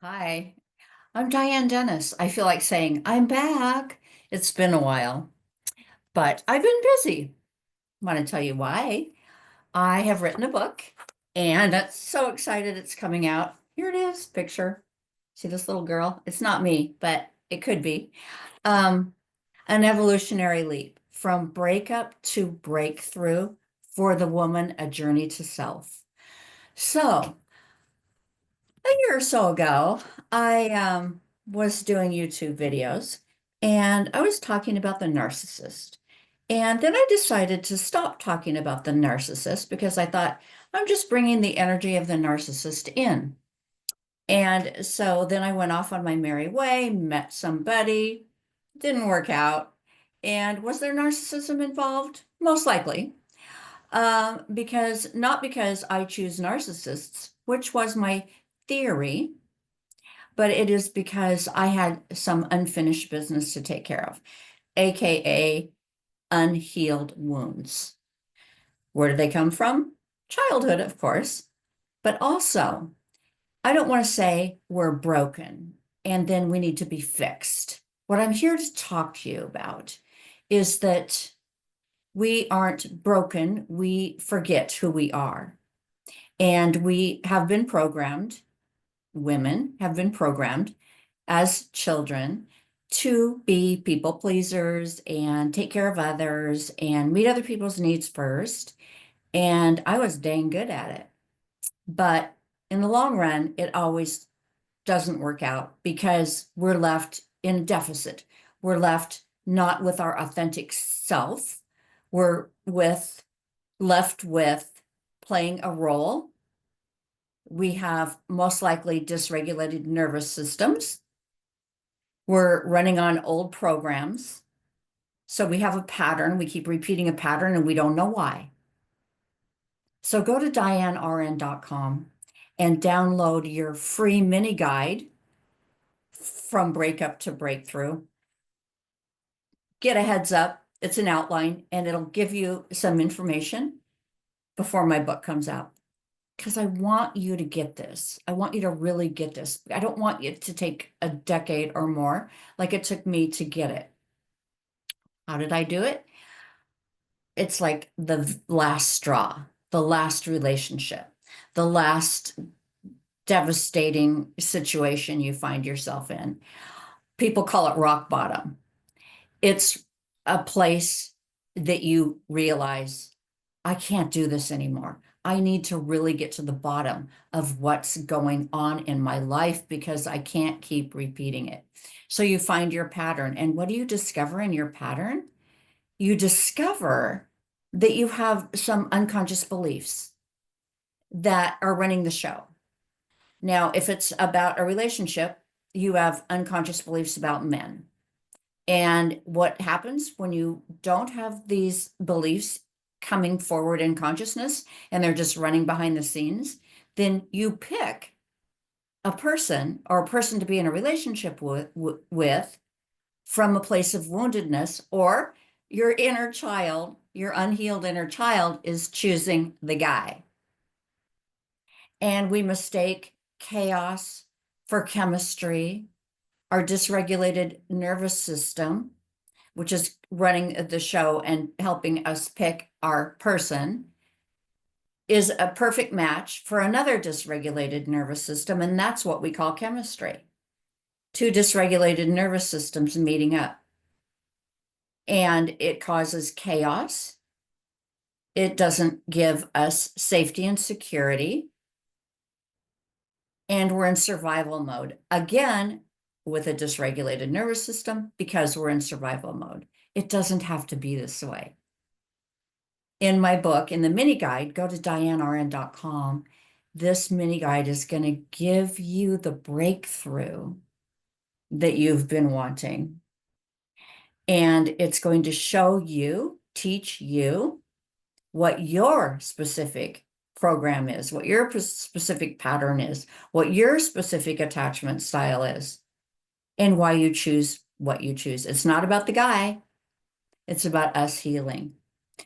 Hi, I'm Diane Dennis. I feel like saying I'm back. It's been a while, but I've been busy. Want to tell you why? I have written a book and I'm so excited it's coming out. Here it is, picture. See this little girl? It's not me, but it could be. Um, an evolutionary leap from breakup to breakthrough for the woman, a journey to self. So, a year or so ago, I was doing YouTube videos and I was talking about the narcissist. And then I decided to stop talking about the narcissist because I thought I'm just bringing the energy of the narcissist in. And so then I went off on my merry way, met somebody, didn't work out. And was there narcissism involved? Most likely. Not because I choose narcissists, which was my theory, but it is because I had some unfinished business to take care of, AKA unhealed wounds. Where do they come from? Childhood, of course, but also, I don't want to say we're broken and then we need to be fixed. What I'm here to talk to you about is that we aren't broken, we forget who we are. And we have been programmed, women have been programmed as children to be people pleasers and take care of others and meet other people's needs first. And I was dang good at it. But in the long run, it always doesn't work out because we're left in deficit. We're left not with our authentic self. We're left with playing a role. We have most likely dysregulated nervous systems. We're running on old programs. So we have a pattern. We keep repeating a pattern and we don't know why. So go to dianern.com and download your free mini guide from breakup to breakthrough. Get a heads up. It's an outline and it'll give you some information before my book comes out. Because I want you to get this. I want you to really get this. I don't want it to take a decade or more like it took me to get it. How did I do it? It's like the last straw, the last relationship, the last devastating situation you find yourself in. People call it rock bottom. It's a place that you realize, I can't do this anymore. I need to really get to the bottom of what's going on in my life because I can't keep repeating it. So you find your pattern. And what do you discover in your pattern? You discover that you have some unconscious beliefs that are running the show. Now, if it's about a relationship, you have unconscious beliefs about men. And what happens when you don't have these beliefs coming forward in consciousness and they're just running behind the scenes, then you pick a person or a person to be in a relationship with from a place of woundedness, or your inner child, your unhealed inner child is choosing the guy. And we mistake chaos for chemistry, our dysregulated nervous system, which is running the show and helping us pick our person, is a perfect match for another dysregulated nervous system. And that's what we call chemistry. Two dysregulated nervous systems meeting up. And it causes chaos. It doesn't give us safety and security. And we're in survival mode. Again, with a dysregulated nervous system because we're in survival mode. It doesn't have to be this way. In my book, in the mini guide, go to dianern.com. This mini guide is going to give you the breakthrough that you've been wanting. And it's going to show you, teach you what your specific program is, what your specific pattern is, what your specific attachment style is, and why you choose what you choose. It's not about the guy. It's about us healing.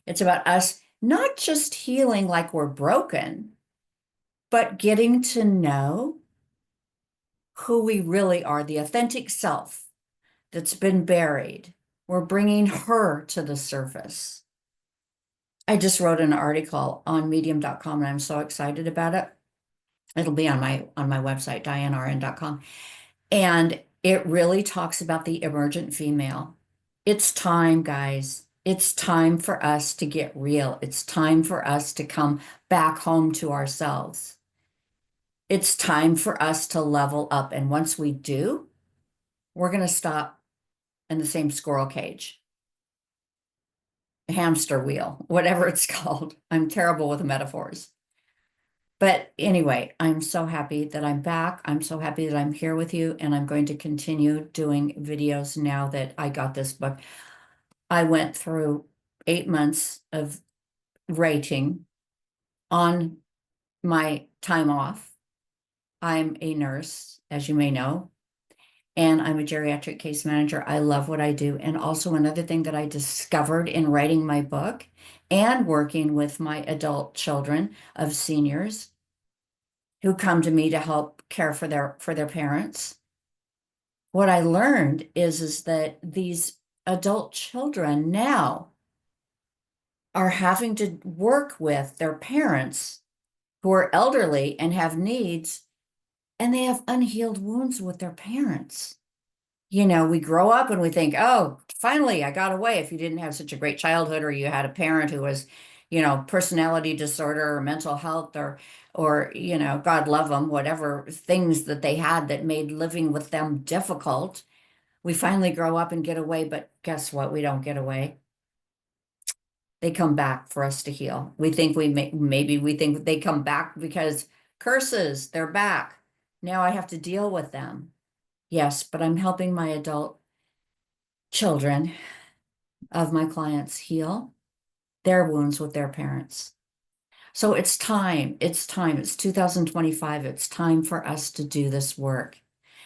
It's about us not just healing like we're broken, but getting to know who we really are, the authentic self that's been buried. We're bringing her to the surface. I just wrote an article on medium.com and I'm so excited about it. It'll be on my website, dianern.com. And it really talks about the emergent female. It's time, guys. It's time for us to get real. It's time for us to come back home to ourselves. It's time for us to level up. And once we do, we're going to stop in the same squirrel cage, hamster wheel, whatever it's called. I'm terrible with metaphors. But anyway, I'm so happy that I'm back. I'm so happy that I'm here with you, and I'm going to continue doing videos now that I got this book. I went through 8 months of writing on my time off. I'm a nurse, as you may know, and I'm a geriatric case manager. I love what I do. And also another thing that I discovered in writing my book and working with my adult children of seniors who come to me to help care for their parents. What I learned is that these adult children now are having to work with their parents who are elderly and have needs, and they have unhealed wounds with their parents. You know, we grow up and we think, oh, finally, I got away. If you didn't have such a great childhood, or you had a parent who was, personality disorder or mental health, or, God love them, whatever things that they had that made living with them difficult. We finally grow up and get away, but guess what? We don't get away. They come back for us to heal. We think maybe we think they come back because curses, they're back. Now I have to deal with them. Yes, but I'm helping my adult children of my clients heal their wounds with their parents. So it's time. It's time. It's 2025. It's time for us to do this work.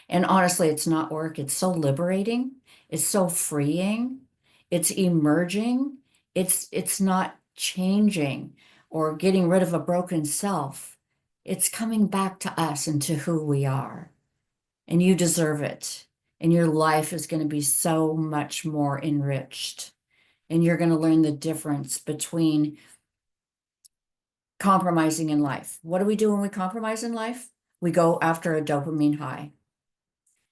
And honestly, it's not work. It's so liberating. It's so freeing. It's emerging. It's not changing or getting rid of a broken self. It's coming back to us and to who we are. And you deserve it. And your life is going to be so much more enriched. And you're going to learn the difference between compromising in life. What do we do when we compromise in life? We go after a dopamine high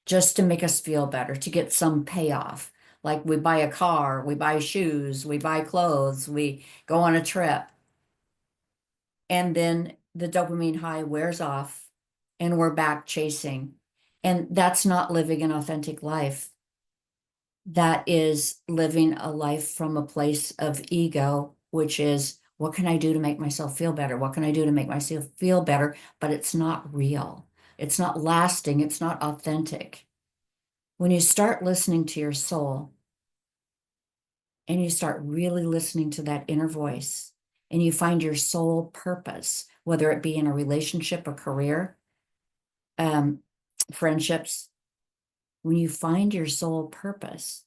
just to make us feel better, to get some payoff. Like we buy a car, we buy shoes, we buy clothes, we go on a trip. And then the dopamine high wears off and we're back chasing. And that's not living an authentic life. That is living a life from a place of ego, which is, what can I do to make myself feel better? What can I do to make myself feel better? But it's not real. It's not lasting. It's not authentic. When you start listening to your soul and you start really listening to that inner voice and you find your soul purpose, whether it be in a relationship, a career, friendships, when you find your soul purpose,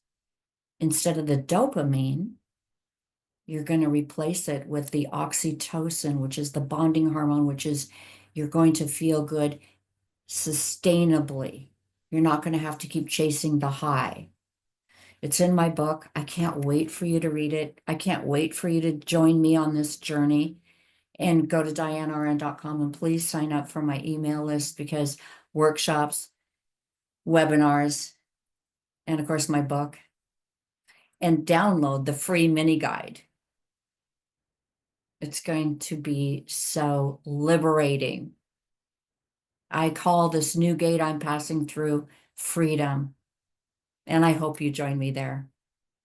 instead of the dopamine, you're going to replace it with the oxytocin, which is the bonding hormone, which is you're going to feel good sustainably. You're not going to have to keep chasing the high. It's in my book. I can't wait for you to read it. I can't wait for you to join me on this journey. And go to dianern.com and please sign up for my email list, because workshops, webinars, and of course my book, and download the free mini guide. It's going to be so liberating. I call this new gate I'm passing through freedom, and I hope you join me there.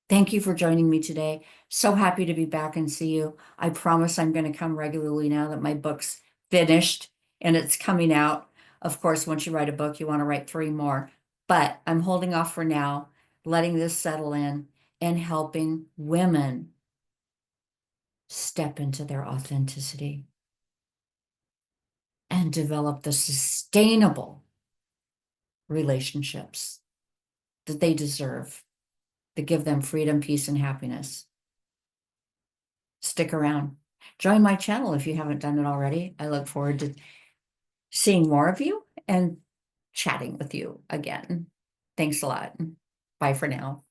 Thank you for joining me today. So happy to be back and see you. I promise I'm going to come regularly now that my book's finished and it's coming out. Of course, once you write a book, you want to write 3 more, but I'm holding off for now, letting this settle in and helping women step into their authenticity and develop the sustainable relationships that they deserve, that give them freedom, peace, and happiness. Stick around. Join my channel if you haven't done it already. I look forward to seeing more of you and chatting with you again. Thanks a lot. Bye for now.